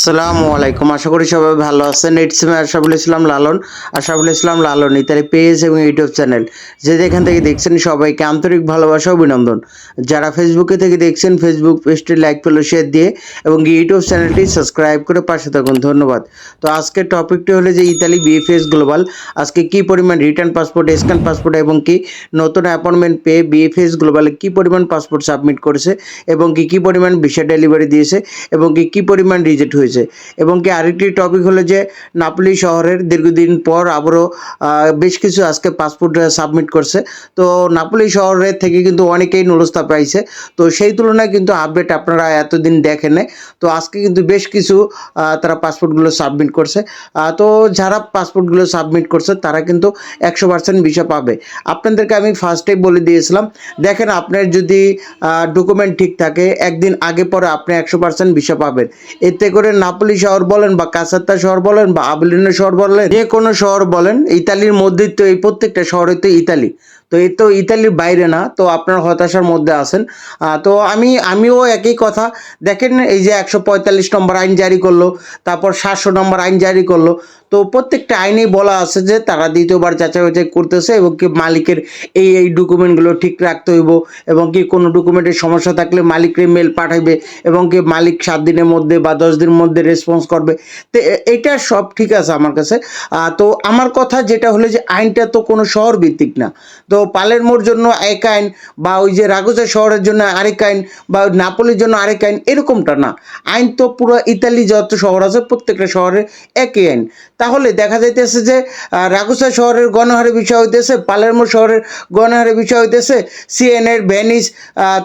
আসসালামু আলাইকুম। আশা করি সবাই ভালো আছেন। ইটস মি আশরাফুল ইসলাম লালন। আশরাফুল ইসলাম লালন ইত্যাদি পেজ এবং ইউটিউব চ্যানেল যে যেখান থেকে দেখছেন সবাইকে আন্তরিক ভালোবাসা ও অভিনন্দন। যারা ফেসবুকে থেকে দেখছেন ফেসবুক পেজটি লাইক ফলো শেয়ার দিয়ে এবং ইউটিউব চ্যানেলটি সাবস্ক্রাইব করে পাশে থাকুন, ধন্যবাদ। তো আজকের টপিকটি হলো যে ইতালি বিএফএস গ্লোবাল আজকে কি পরিমাণ রিটার্ন পাসপোর্ট, স্ক্যান পাসপোর্ট এবং কি নতুন অ্যাপয়েন্টমেন্ট পেয়ে বিএফএস গ্লোবালে কি পরিমাণ পাসপোর্ট সাবমিট করেছে এবং কি পরিমাণ ভিসা ডেলিভারি দিয়েছে এবং কি পরিমাণ রিজেক্ট হয়েছে। এবং কি আরেকটি টপিক হলো যে নাপোলি শহরের দীর্ঘদিন পর আবারও বেশ কিছু আজকে পাসপোর্ট সাবমিট করছে। তো নাপোলি শহরের থেকে কিন্তু অনেকেই নুলস্থা পাইছে, তো সেই তুলনায় কিন্তু আপডেট আপনারা এতদিন দেখেন নাই। তো আজকে কিন্তু বেশ কিছু তারা পাসপোর্টগুলো সাবমিট করছে। তো যারা পাসপোর্টগুলো সাবমিট করছে তারা কিন্তু 100% ভিসা পাবে। আপনাদেরকে আমি ফার্স্টেই বলে দিয়েছিলাম, দেখেন আপনার যদি ডকুমেন্ট ঠিক থাকে একদিন আগে পরে আপনি 100% ভিসা পাবেন। এতে করে নাপোলি শহর বলেন বা কাসাত্তা শহর বলেন বা আবিলিনো শহর বলেন, যে কোনো শহর বলেন, ইতালির মধ্যেই তো এই প্রত্যেকটা শহরে তো ইতালি, তো এই তো ইতালির বাইরে না। তো আপনার হতাশার মধ্যে আছেন। তো আমিও একই কথা। দেখেন এই যে 145 নম্বর আইন জারি করলো, তারপর 700 নম্বর আইন জারি করলো। তো প্রত্যেকটা আইনেই বলা আছে যে তারা দ্বিতীয়বার যাচাই বাছাই করতেছে এবং কি মালিকের এই ডকুমেন্টগুলো ঠিক রাখতে হইব এবং কি কোনো ডকুমেন্টের সমস্যা থাকলে মালিককে মেল পাঠাইবে এবং কি মালিক 7 দিনের মধ্যে বা 10 দিনের মধ্যে রেসপন্স করবে। তো এটা সব ঠিক আছে আমার কাছে। তো আমার কথা যেটা হলো যে আইনটা তো কোনো শহর ভিত্তিক না। তো পালেরমোর জন্য এক আইন বা ওই যে রাগুজা শহরের জন্য আরেক আইন বা নাপোলির জন্য আরেক আইন, এরকমটা না। আইন তো পুরো ইতালি যত শহর আছে প্রত্যেকটা শহরের একই আইন। তাহলে দেখা যাইতেছে যে রাগুসা শহরের গণহারে বিষয় হইতেছে, পালেরমো শহরের গণহারে বিষয় হইতেছে, সিএনের ভেনিস,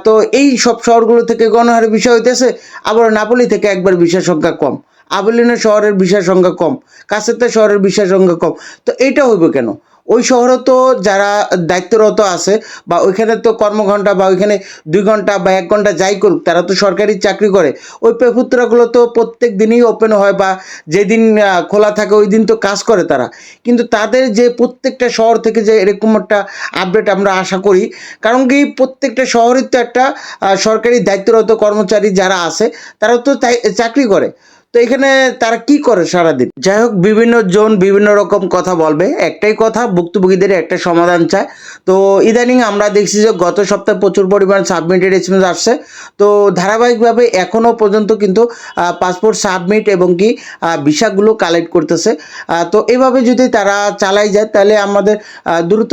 তো এই সব শহরগুলো থেকে গণহারে বিষয় হইতেছে। আবার নাপোলি থেকে একবার ভিসার সংখ্যা কম, আবেলিনো শহরের ভিসার সংখ্যা কম, কাসেত্তা শহরের ভিসার সংখ্যা কম। তো এইটা হইব কেন? ওই শহরে তো যারা দায়িত্বরত আছে বা ওইখানে তো কর্মঘণ্টা বা ওইখানে 2 ঘন্টা বা 1 ঘন্টা যাই করুক, তারা তো সরকারি চাকরি করে। ওই পেপুত্রাগুলো তো প্রত্যেক দিনই ওপেন হয় বা যেদিন খোলা থাকে ওই দিন তো কাজ করে তারা। কিন্তু তাদের যে প্রত্যেকটা শহর থেকে যে এরকম একটা আপডেট আমরা আশা করি, কারণ কি প্রত্যেকটা শহরের তো একটা সরকারি দায়িত্বরত কর্মচারী যারা আছে তারাও তো চাকরি করে। তো এখানে তারা কি করে সারাদিন? যাই হোক, বিভিন্ন জন বিভিন্ন রকম কথা বলবে, একটাই কথা, ভুক্তভোগীদের একটা সমাধান চায়। তো ইদানিং আমরা দেখছি যে গত সপ্তাহে প্রচুর পরিমাণ সাবমিটেড এসএমএস আসছে। তো ধারাবাহিকভাবে এখনও পর্যন্ত কিন্তু পাসপোর্ট সাবমিট এবং কি ভিসাগুলো কালেক্ট করতেছে। তো এভাবে যদি তারা চালাই যায় তাহলে আমাদের দ্রুত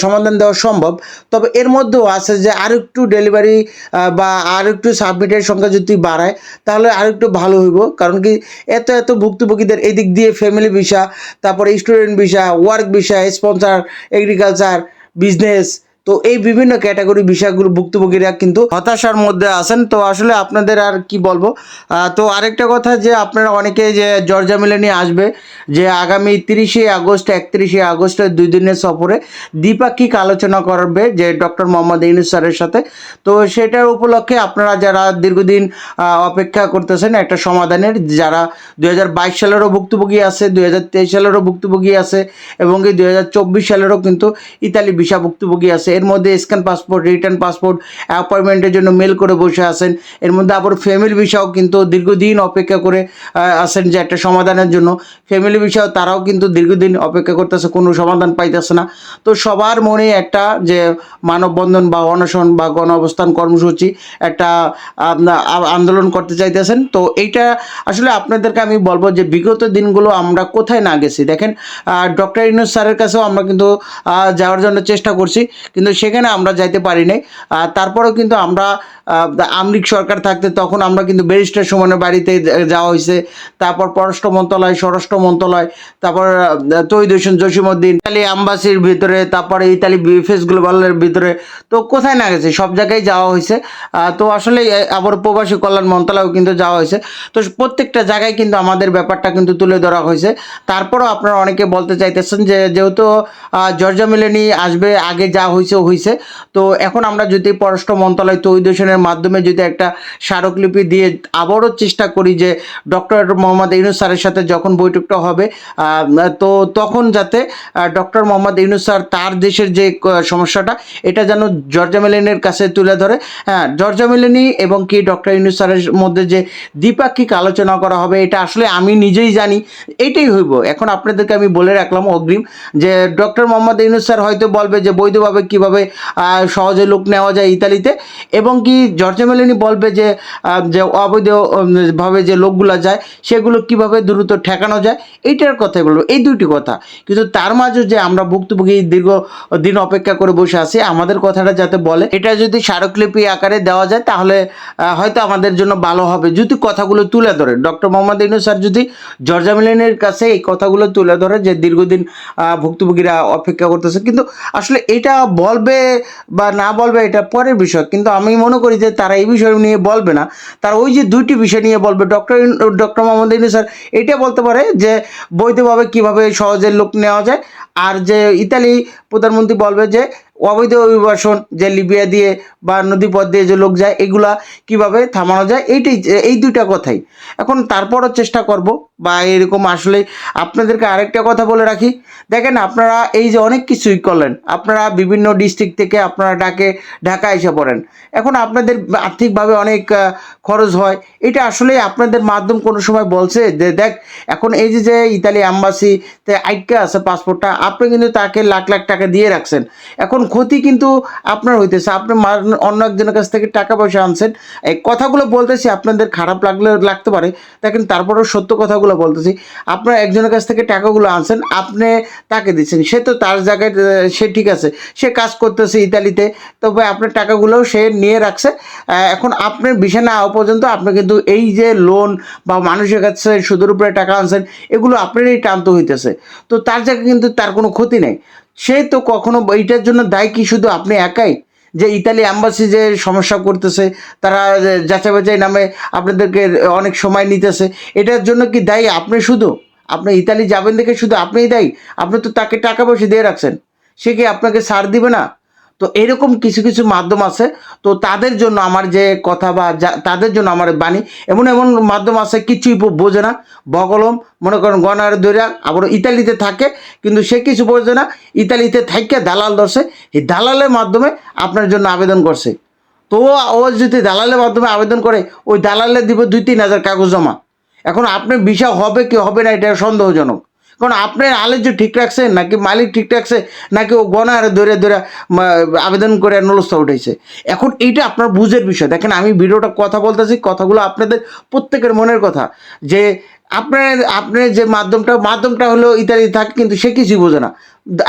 সমাধান দেওয়া সম্ভব। তবে এর মধ্যেও আছে যে আরেকটু ডেলিভারি বা আরেকটু সাবমিটের সংখ্যা যদি বাড়ায় তাহলে আরেকটু ভালো হইব। কারণ কি এত ভুক্তভোগীদের এদিক দিয়ে ফ্যামিলি ভিসা, তারপরে student visa, work visa, sponsor, agriculture, business, তো এই বিভিন্ন ক্যাটাগরি বিষয়গুলো ভুক্তভোগীরা কিন্তু হতাশার মধ্যে আছেন। তো আসলে আপনাদের আর কি বলবো। তো আরেকটা কথা যে আপনারা অনেকে যে জর্জা মিলেনি আসবে যে আগামী 30শে আগস্ট 31শে আগস্ট 2 দিনের সফরে দ্বিপাক্ষিক আলোচনা করবে যে ডক্টর মোহাম্মদ ইউনূস স্যারের সাথে। তো সেটার উপলক্ষে আপনারা যারা দীর্ঘদিন অপেক্ষা করতেছেন একটা সমাধানের, যারা 2022 সালেরও ভুক্তভোগী আছে, 2023 সালেরও ভুক্তভোগী আছে এবং এই 2024 সালেরও কিন্তু ইতালি ভিসা ভুক্তভোগী আছে। এর মধ্যে স্ক্যান পাসপোর্ট, রিটার্ন পাসপোর্ট, অ্যাপয়েন্টমেন্টের জন্য মেল করে বসে আছেন। এর মধ্যে আবার ফ্যামিলি ভিসাও কিন্তু দীর্ঘদিন অপেক্ষা করে আছেন যে একটা সমাধানের জন্য। ফ্যামিলি ভিসাও তারাও কিন্তু দীর্ঘদিন অপেক্ষা করতেছে, কোনো সমাধান পাইতেছে না। তো সবার মনে একটা যে মানববন্ধন বা অনশন বা গণ অবস্থান কর্মসূচি একটা আন্দোলন করতে চাইতেছেন। তো এইটা আসলে আপনাদেরকে আমি বলবো যে বিগত দিনগুলো আমরা কোথায় না গেছি। দেখেন ডক্টর ইউনূস স্যারের কাছেও আমরা কিন্তু যাওয়ার জন্য চেষ্টা করছি, কিন্তু সেখানে আমরা যাইতে পারি নাই। তারপরেও কিন্তু আমরা আমলিক সরকার থাকতে তখন আমরা কিন্তু ব্যারিস্টার সুমনের বাড়িতে যাওয়া হয়েছে, তারপর পররাষ্ট্র মন্ত্রণালয়, স্বরাষ্ট্র মন্ত্রণালয়, তারপর তৌহিদ হোসেন জসিমউদ্দিন, ইতালি অ্যাম্বাসির ভিতরে, তারপরে ইতালি বিএফএস গ্লোবালের ভিতরে, তো কোথায় না গেছে সব জায়গায় যাওয়া হয়েছে। তো আসলে আবার প্রবাসী কল্যাণ মন্ত্রণালয়েও কিন্তু যাওয়া হয়েছে। তো প্রত্যেকটা জায়গায় কিন্তু আমাদের ব্যাপারটা কিন্তু তুলে ধরা হয়েছে। তারপরও আপনারা অনেকে বলতে চাইতেছেন যে যেহেতু জর্জা মিলেনি আসবে, আগে যা হয়েছে। তো এখন আমরা যদি পররাষ্ট্র মন্ত্রণালয় তৌহিদ হোসেনের চ্যানেলের মাধ্যমে যদি একটা স্মারকলিপি দিয়ে আবারও চেষ্টা করি যে ডক্টর মোহাম্মদ ইউনূস স্যারের সাথে যখন বৈঠকটা হবে তো তখন যাতে ডক্টর মোহাম্মদ ইউনূস স্যার তার দেশের যে সমস্যাটা এটা যেন জর্জা মেলেনির কাছে তুলে ধরে। হ্যাঁ, জর্জা মেলেনি এবং কি ডক্টর ইউনূস স্যারের মধ্যে যে দ্বিপাক্ষিক আলোচনা করা হবে এটা আসলে আমি নিজেই জানি এইটাই হইব। এখন আপনাদেরকে আমি বলে রাখলাম অগ্রিম যে ডক্টর মোহাম্মদ ইউনূস স্যার হয়তো বলবে যে বৈধভাবে কীভাবে সহজে লোক নেওয়া যায় ইতালিতে, এবং কি জর্জা মেলেনি বলবে যে যে অবৈধভাবে যে লোকগুলো যায় সেগুলো কিভাবে দ্রুত ঠেকানো যায় এইটার কথাই বলবো, এই দুইটি কথা। কিন্তু তার মাঝে যে আমরা ভুক্তভোগী দীর্ঘ দিন অপেক্ষা করে বসে আছি আমাদের কথাটা যাতে বলে, এটা যদি স্মারকলিপি আকারে দেওয়া যায় তাহলে হয়তো আমাদের জন্য ভালো হবে। যদি কথাগুলো তুলে ধরে ডক্টর মোহাম্মদ ইউনূস স্যার যদি জর্জা মেলেনির কাছে এই কথাগুলো তুলে ধরে যে দীর্ঘদিন ভুক্তভোগীরা অপেক্ষা করতেছে, কিন্তু আসলে এটা বলবে বা না বলবে এটা পরের বিষয়। কিন্তু আমি মনে করি যে তারা এই বিষয় নিয়ে বলবে না, তারা ওই যে দুইটি বিষয় নিয়ে বলবে। ডক্টর মোহাম্মদ ইউনূস স্যার এটা বলতে পারে যে বৈধভাবে কিভাবে সহজে লোক নেওয়া যায়, আর যে ইতালি প্রধানমন্ত্রী বলবে যে অবৈধ অভিবাসন যে লিবিয়া দিয়ে বা নদীপথ দিয়ে যে লোক যায় এগুলা কিভাবে থামানো যায়, এই দুইটা কথাই। এখন তারপরও চেষ্টা করব বা এরকম আসলে আপনাদেরকে আরেকটা কথা বলে রাখি, দেখেন আপনারা এই যে অনেক কিছুই করলেন, আপনারা বিভিন্ন ডিস্ট্রিক্ট থেকে আপনারা ঢাকা এসে পড়েন, এখন আপনাদের আর্থিকভাবে অনেক খরচ হয়। এটা আসলে আপনাদের মাধ্যম কোনো সময় বলছে যে দেখ এখন এই যে ইতালি অ্যাম্বাসিতে আটকে আছে পাসপোর্টটা, আপনি কিন্তু তাকে লাখ লাখ টাকা দিয়ে রাখছেন, এখন ক্ষতি কিন্তু আপনার হইতেছে, আপনি অন্য একজনের কাছ থেকে টাকা পয়সা আনছেন। এই কথাগুলো বলতেছি আপনাদের খারাপ লাগতে পারে, দেখেন তারপরেও সত্য কথাগুলো বলতেছি। আপনার একজনের কাছ থেকে টাকাগুলো আনছেন, আপনি তাকে দিচ্ছেন, সে তো তার জায়গায় সে ঠিক আছে, সে কাজ করতেছে ইতালিতে, তবে আপনার টাকাগুলোও সে নিয়ে রাখছে। এখন আপনার বিষয় না হওয়া পর্যন্ত আপনি কিন্তু এই যে লোন বা মানুষের কাছে সুদের উপরে টাকা আনছেন এগুলো আপনারই টানতে হইতেছে, তো তার জায়গায় কিন্তু তার কোনো ক্ষতি নেই। সে তো কখনো এইটার জন্য দায়ী কি শুধু আপনি একাই? যে ইতালি অ্যাম্বাসি যে সমস্যা করতেছে, তারা যাচাই বাছাই নামে আপনাদেরকে অনেক সময় নিতেছে, এটার জন্য কি দায়ী আপনি শুধু? আপনি ইতালি যাবেন দেখে শুধু আপনিই দায়ী? আপনি তো তাকে টাকা পয়সা দিয়ে রাখছেন, সে কি আপনাকে ছাড় দিবে না? তো এরকম কিছু কিছু মাধ্যম আছে, তো তাদের জন্য আমার যে কথা বা তাদের জন্য আমার বাণী, এমন এমন মাধ্যম আছে কিছুই বোঝে না, বগলম মনে করেন গনার দৈরা আবার ইতালিতে থাকে কিন্তু সে কিছু বোঝে না, ইতালিতে থাইকে দালাল ধরছে, এই দালালের মাধ্যমে আপনার জন্য আবেদন করছে। তো ও যদি দালালের মাধ্যমে আবেদন করে ওই দালালে দিব 2-3 হাজার কাগজ জমা। এখন আপনার ভিসা হবে কি হবে না এটা সন্দেহজনক, কারণ আপনার আলেজ্য ঠিক রাখছে নাকি মালিক ঠিক রাখছে নাকি ও গনার ধরে ধরে আবেদন করে নলস্থা উঠেছে। এখন এইটা আপনার বুঝের বিষয়। দেখেন আমি ভিডিওটা কথা বলতেছি, কথাগুলো আপনাদের প্রত্যেকের মনের কথা, যে আপনার যে মাধ্যমটা হলো ইত্যাদি থাকে কিন্তু সে কিছুই বোঝে না,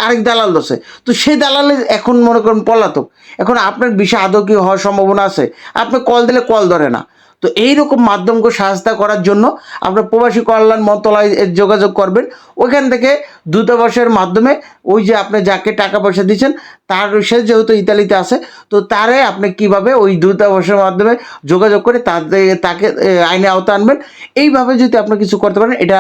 আরেক দালাল দোষে, তো সেই দালালের এখন মনে করেন পলাতক। এখন আপনার বিষয় আদৌ কি হওয়ার সম্ভাবনা আছে? আপনি কল দিলে কল ধরে না। তো এইরকম মাধ্যমকে সাহায্য করার জন্য আপনার প্রবাসী কল্যাণ মন্ত্রণালয়ে যোগাযোগ করবেন, ওইখান থেকে দূতাবাসের মাধ্যমে ওই যে আপনি যাকে টাকা পয়সা দিচ্ছেন তার সে যেহেতু ইতালিতে আছে, তো তারে আপনি কিভাবে ওই দূতাবাসের মাধ্যমে যোগাযোগ করে তাকে আইনে আওতা আনবেন। এইভাবে যদি আপনি কিছু করতে পারেন, এটা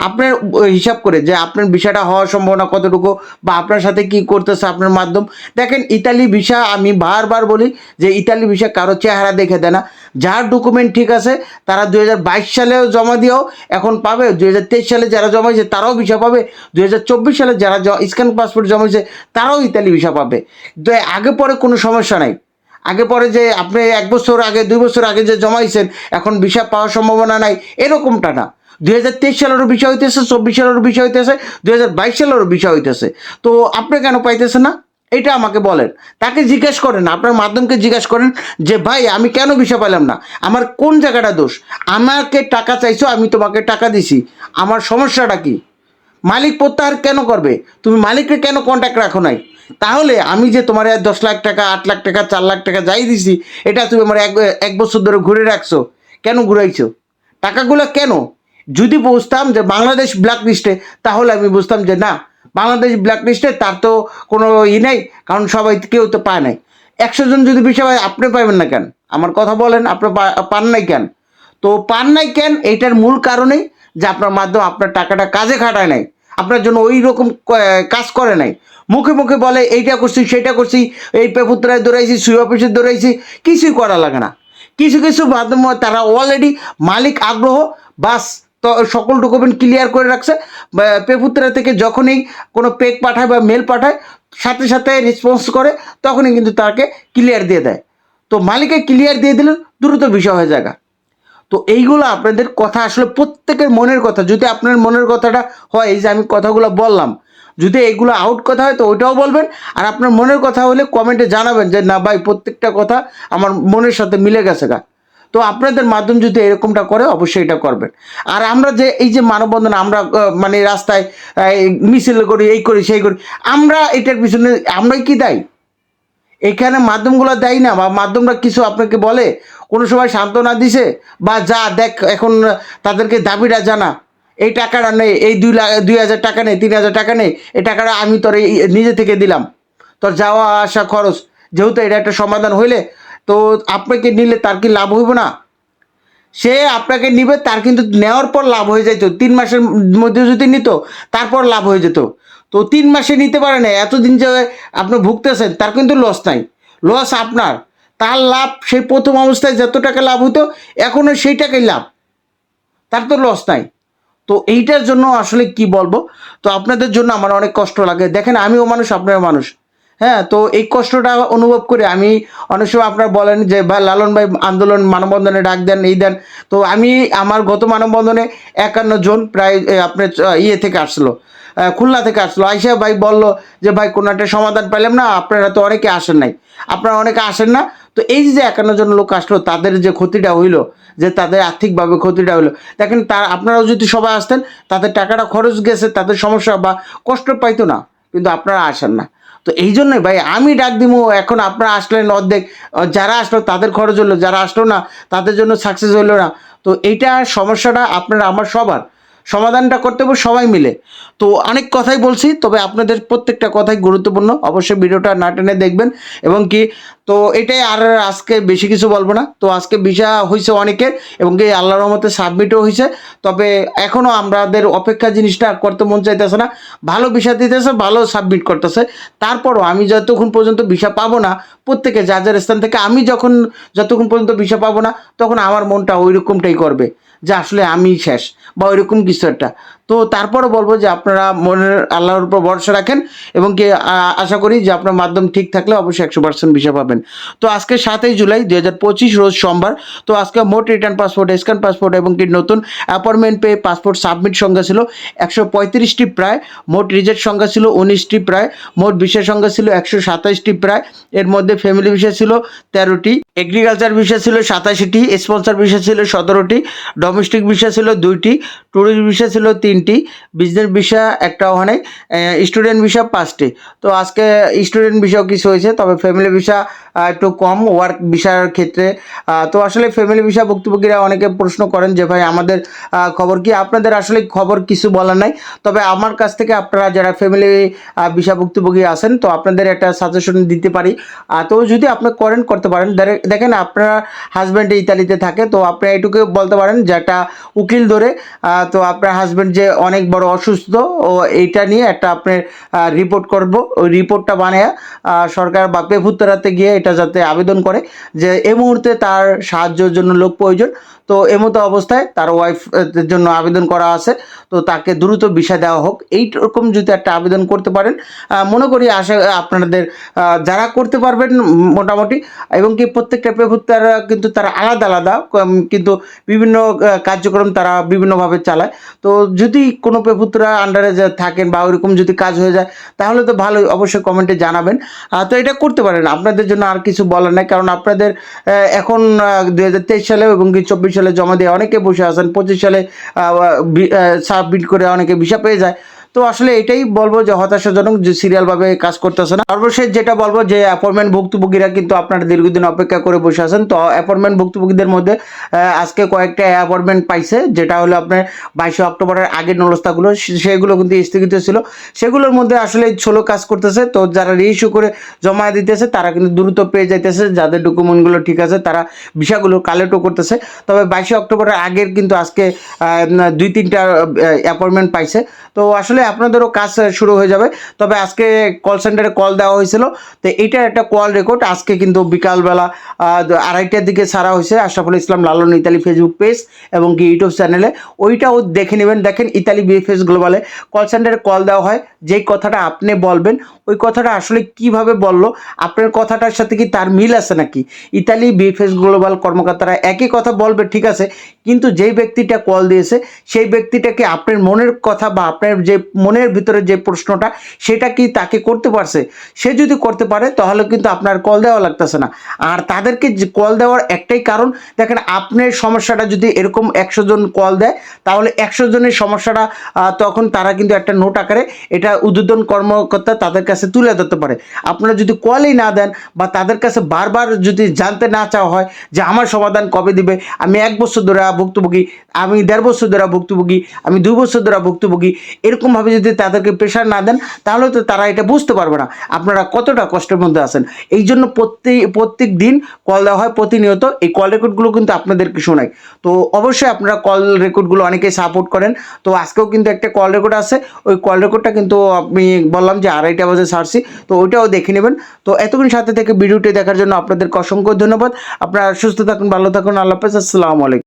আপনার হিসাব করে যে আপনার ভিসাটা হওয়ার সম্ভাবনা কতটুকু বা আপনার সাথে কি করতেছে আপনার মাধ্যম। দেখেন ইতালি ভিসা, আমি বারবার বলি যে ইতালি ভিসা কারো চেহারা দেখে দেয় না, যার ডকুমেন্ট ঠিক আছে তারা 2022 সালেও জমা দিয়েও এখন পাবে, 2023 সালে যারা জমাইছে তারাও ভিসা পাবে, 2024 সালে যারা স্ক্যান পাসপোর্ট জমাইছে তারাও ইতালি ভিসা পাবে। তো আগে পরে কোনো সমস্যা নাই, আগে পরে যে আপনি 1 বছর আগে 2 বছর আগে যে জমাইছেন এখন ভিসা পাওয়ার সম্ভাবনা নাই এরকমটা না। 2023 সালেরও বিষয় হইতেছে, 24 সালেরও বিষয় হইতেছে, 2022 সালেরও বিষয় হইতেছে, তো আপনি কেন পাইতেছেন না এটা আমাকে বলেন। তাকে জিজ্ঞেস করেন, আপনার মাধ্যমকে জিজ্ঞেস করেন যে ভাই আমি কেন ভিসা পাইলাম না, আমার কোন জায়গাটা দোষ, আমাকে টাকা চাইছো আমি তোমাকে টাকা দিছি, আমার সমস্যাটা কি? মালিক প্রত্যাহার কেন করবে? তুমি মালিককে কেন কন্ট্যাক্ট রাখো নাই? তাহলে আমি যে তোমার 10 লাখ টাকা 8 লাখ টাকা 4 লাখ টাকা যাই দিছি এটা তুমি আমার এক বছর ধরে ঘুরে রাখছো, কেন ঘুরাইছো টাকাগুলো কেন? যদি বুঝতাম যে বাংলাদেশ ব্ল্যাক লিস্টে তাহলে আমি বুঝতাম যে না, বাংলাদেশ ব্ল্যাক লিস্টে তার তো কোনো নেই, কারণ সবাই কেউ তো পায় নাই। 100 জন যদি বিষয় হয় আপনি পাইবেন না কেন? আমার কথা বলেন, আপনি পান নাই কেন? তো পান নাই কেন এইটার মূল কারণেই যে আপনার মাধ্যমে আপনার টাকাটা কাজে খাটায় নাই, আপনার জন্য ওই রকম কাজ করে নাই। মুখে মুখে বলে এইটা করছি সেটা করছি, এই পেপুত্রায় দৌড়াইছি, সুই অফিসে দৌড়াইছি, কিছুই করা লাগে না। কিছু কিছু মাধ্যম তারা অলরেডি মালিক আগ্রহ বাস, তো সকল ডকুমেন্ট ক্লিয়ার করে রাখছে। পেপুত্রা থেকে যখনই কোনো পেক পাঠায় বা মেল পাঠায় সাথে সাথে রেসপন্স করে, তখনই কিন্তু তাকে ক্লিয়ার দিয়ে দেয়। তো মালিকে ক্লিয়ার দিয়ে দিলেন, দ্রুত বিষয় হয়ে যায়। তো এইগুলো আপনাদের কথা আসলে প্রত্যেকের মনের কথা। যদি আপনার মনের কথাটা হয়, এই যে আমি কথাগুলো বললাম, যদি এইগুলো আউট কথা হয় তো ওইটাও বলবেন। আর আপনার মনের কথা হলে কমেন্টে জানাবেন যে না ভাই, প্রত্যেকটা কথা আমার মনের সাথে মিলে গেছে গা। তো আপনাদের মাধ্যম যদি এরকমটা করে, অবশ্যই এটা করবেন। আর আমরা যে এই যে মানববন্ধন, আমরা মানে রাস্তায় মিছিল করি, এই করি সেই করি, আমরা এটার পিছনে আমরাই কি দায়ী? এখানে মাধ্যমগুলো দেয় না, বা মাধ্যমরা কিছু আপনাকে বলে, কোনো সময় সান্ত্বনা দিছে, বা যা দেখ এখন তাদেরকে দাবিটা জানা, এই টাকাটা নেই, এই 2,000 টাকা নেই, 3,000 টাকা নেই, এই টাকাটা আমি তোর নিজে থেকে দিলাম, তোর যাওয়া আসা খরচ, যেহেতু এটা একটা সমাধান হইলে, তো আপনাকে নিলে তার কি লাভ হইব না? সে আপনাকে নিবে, তার কিন্তু নেওয়ার পর লাভ হয়ে যেত। 3 মাসের মধ্যে যদি নিত, তারপর লাভ হয়ে যেত। তো 3 মাসে নিতে পারে না, এতদিন যে আপনি ভুগতেছেন, তার কিন্তু লস নাই, লস আপনার। তার লাভ সেই প্রথম অবস্থায় যত টাকা লাভ হতো, এখনও সেই টাকাই লাভ, তার তো লস নাই। তো এইটার জন্য আসলে কি বলবো, তো আপনাদের জন্য আমার অনেক কষ্ট লাগে। দেখেন, আমিও মানুষ, আপনারও মানুষ। হ্যাঁ, তো এই কষ্টটা অনুভব করে আমি অনেক সময় আপনারা বলেন যে ভাই লালন ভাই আন্দোলন মানববন্ধনে ডাক দেন, এই দেন। তো আমি আমার গত মানববন্ধনে 51 জন প্রায় আপনার ইয়ে থেকে আসলো, খুলনা থেকে আসলো, আইসা ভাই বলল যে ভাই কোনো একটা সমাধান পেলাম না, আপনারা তো অনেকে আসেন নাই, আপনারা অনেকে আসেন না। তো এই যে 51 জন লোক আসলো, তাদের যে ক্ষতিটা হইলো, যে তাদের আর্থিকভাবে ক্ষতিটা হলো, দেখেন তার আপনারাও যদি সবাই আসতেন, তাদের টাকাটা খরচ গেছে, তাদের সমস্যা বা কষ্ট পাইতো না, কিন্তু আপনারা আসেন না। তো এই জন্যই ভাই আমি ডাক দিব, এখন আপনারা আসলেন অর্ধেক, যারা আসলো তাদের খরচ হলো, যারা আসলো না তাদের জন্য সাকসেস হলো না। তো এইটা সমস্যাটা আপনারা আমার সবার সমাধানটা করতে হবে সবাই মিলে। তো অনেক কথাই বলছি, তবে আপনাদের প্রত্যেকটা কথাই গুরুত্বপূর্ণ, অবশ্যই ভিডিওটা না টেনে দেখবেন। এবং কি, তো এটাই, আর আজকে বেশি কিছু বলবো না। তো আজকে ভিসা হয়েছে অনেকের, এবং কি আল্লাহর রহমতে সাবমিটও হয়েছে। তবে এখনও আমাদের অপেক্ষা জিনিসটা করতে মন চাইতেছে না। ভালো ভিসা দিতেছে, ভালো সাবমিট করতেছে। তারপরও আমি যতক্ষণ পর্যন্ত ভিসা পাবো না, প্রত্যেকে যার যার স্থান থেকে, আমি যতক্ষণ পর্যন্ত ভিসা পাবো না, তখন আমার মনটা ওই রকমটাই করবে যে আসলে আমি শেষ, বা ওইরকম কিছু একটা। তো তারপরে বলবো যে আপনারা মনের আল্লাহর উপর ভরসা রাখেন, এবং কি আশা করি যে আপনার মাধ্যম ঠিক থাকলে অবশ্যই 100% ভিসা পাবেন। তো আজকে 7ই জুলাই 2025 রোজ সোমবার। তো আজকে মোট রিটার্ন পাসপোর্ট, স্ক্যান পাসপোর্ট এবং কি নতুন অ্যাপয়েন্টমেন্ট পেয়ে পাসপোর্ট সাবমিট সংখ্যা ছিল 135টি প্রায়, মোট রিজেক্ট সংখ্যা ছিল 19টি প্রায়, মোট ভিসার সংখ্যা ছিল 127টি প্রায়। এর মধ্যে ফ্যামিলি ভিসা ছিল 13টি, এগ্রিকালচার ভিসা ছিল 87টি, স্পন্সর ভিসা ছিল 17টি, ডোমেস্টিক ভিসা ছিল 2টি, ট্যুরিস্ট ভিসা ছিল 3টি, বিজনেস ভিসা একটাও হয় নাই, স্টুডেন্ট ভিসা 5টি। তো আজকে স্টুডেন্ট ভিসাও কিছু হয়েছে, তবে ফ্যামিলি ভিসা একটু কম ওয়ার্ক ভিসার ক্ষেত্রে। তো আসলে ফ্যামিলি ভিসা ভুক্তভোগীরা অনেকে প্রশ্ন করেন যে ভাই আমাদের খবর কি? আপনাদের আসলে খবর কিছু বলার নাই। তবে আমার কাছ থেকে আপনারা যারা ফ্যামিলি ভিসা ভুক্তভোগী আছেন, তো আপনাদের একটা সাজেশন দিতে পারি। তো যদি আপনি করতে পারেন, দেখেন আপনার হাজব্যান্ড ইতালিতে থাকে, তো আপনি এইটুকু বলতে পারেন যে একটা উকিল ধরে, তো আপনার হাজব্যান্ড যে অনেক বড় অসুস্থ, ও এইটা নিয়ে একটা আপনার রিপোর্ট করব, ওই রিপোর্টটা বানিয়ে সরকার বা পেপুত্তরাতে গিয়ে এটা যাতে আবেদন করে যে এই মুহূর্তে তার সাহায্যের জন্য লোক প্রয়োজন। তো এমতো অবস্থায় তার ওয়াইফের জন্য আবেদন করা আছে, তো তাকে দ্রুত ভিসা দেওয়া হোক, এইরকম যদি একটা আবেদন করতে পারেন, মনে করি আশা আপনাদের যারা করতে পারবেন মোটামুটি। এবং কি প্রত্যেকটা পেপুত্তারা কিন্তু তারা আলাদা আলাদা, কিন্তু বিভিন্ন কার্যক্রম তারা বিভিন্নভাবে চালায়। তো যদি কোনো পেপুত্রা আন্ডারে থাকেন বা ওইরকম যদি কাজ হয়ে যায়, তাহলে তো ভালোই, অবশ্যই কমেন্টে জানাবেন। তো এটা করতে পারেন, আপনাদের জন্য আর কিছু বলার নাই। কারণ আপনাদের এখন 2023 সালে এবং কি 24 সালে জমা দিয়ে অনেকে বসে আছেন, 25 সালে সাবমিট করে অনেকে ভিসা পেয়ে যায়। তো আসলে এটাই বলবো যে হতাশাজনক যে সিরিয়ালভাবে কাজ করতেছে না। সর্বশেষ যেটা বলবো যে অ্যাপয়েন্টমেন্ট ভুক্তভোগীরা কিন্তু আপনারা দীর্ঘদিন অপেক্ষা করে বসে আছেন। তো অ্যাপয়েন্টমেন্ট ভুক্তভোগীদের মধ্যে আজকে কয়েকটা অ্যাপয়েন্টমেন্ট পাইছে, যেটা হলো আপনার 22 অক্টোবরের আগের নলস্তাগুলো, সেগুলো কিন্তু স্থগিত ছিল। সেগুলোর মধ্যে আসলে ছোলো কাজ করতেছে। তো যারা রিইস্যু করে জমা দিতেছে তারা কিন্তু দ্রুত পেয়ে যাইতেছে, যাদের ডকুমেন্টগুলো ঠিক আছে তারা ভিসাগুলো কালেক্টও করতেছে। তবে 22 অক্টোবরের আগের কিন্তু আজকে 2-3টা অ্যাপয়েন্টমেন্ট পাইছে। তো আসলে আপনাদেরও কাজ শুরু হয়ে যাবে। তবে আজকে কল সেন্টারে কল দেওয়া হয়েছিল, তো এইটার একটা কল রেকর্ড আজকে কিন্তু বিকালবেলা 2:30টার দিকে ছাড়া হয়েছে আশরাফুল ইসলাম লালন ইতালি ফেসবুক পেজ এবং কি ইউটিউব চ্যানেলে। ওইটাও দেখে নেবেন। দেখেন ইতালি বিএফএস গ্লোবালে কল সেন্টারে কল দেওয়া হয়, যেই কথাটা আপনি বলবেন ওই কথাটা আসলে কিভাবে বললো, আপনার কথাটার সাথে কি তার মিল আছে নাকি। ইতালি বিএফএস গ্লোবাল কর্মকর্তারা একই কথা বলবে ঠিক আছে, কিন্তু যেই ব্যক্তিটা কল দিয়েছে সেই ব্যক্তিটাকে আপনার মনের কথা বা আপনার যে মনের ভিতরে যে প্রশ্নটা সেটা কি তাকে করতে পারছে। সে যদি করতে পারে তাহলে কিন্তু আপনার কল দেওয়া লাগতেছে না। আর তাদেরকে কল দেওয়ার একটাই কারণ, দেখেন আপনার সমস্যাটা যদি এরকম 100 জন কল দেয় তাহলে 100 জনের সমস্যাটা তখন তারা কিন্তু একটা নোট আকারে এটা ঊর্ধ্বতন কর্মকর্তা তাদের কাছে তুলে ধরতে পারে। আপনারা যদি কলই না দেন বা তাদের কাছে বারবার যদি জানতে না চাওয়া হয় যে আমার সমাধান কবে দিবে, আমি 1 বছর ধরে ভুক্তভোগী, আমি 1.5 বছর ধরে ভুক্তভোগী, আমি 2 বছর ধরে ভুক্তভোগী, এরকমভাবে যদি তাদেরকে প্রেশার না দেন তাহলে তো তারা এটা বুঝতে পারবে না আপনারা কতটা কষ্টের মধ্যে আছেন। এই জন্য প্রত্যেক দিন কল দেওয়া হয় প্রতিনিয়ত। এই কল রেকর্ডগুলো কিন্তু আপনাদেরকে শোনাই। তো অবশ্যই আপনারা কল রেকর্ডগুলো অনেকেই সাপোর্ট করেন। তো আজকেও কিন্তু একটা কল রেকর্ড আছে, ওই কল রেকর্ডটা কিন্তু আমি বললাম যে 2:30টা বাজে ছাড়ছি, তো ওইটাও দেখে নেবেন। তো এতক্ষণ সাথে থেকে ভিডিওটি দেখার জন্য আপনাদেরকে অসংখ্য ধন্যবাদ। আপনারা সুস্থ থাকুন, ভালো থাকুন, আল্লাহ হাফেজ, আসসালামু আলাইকুম।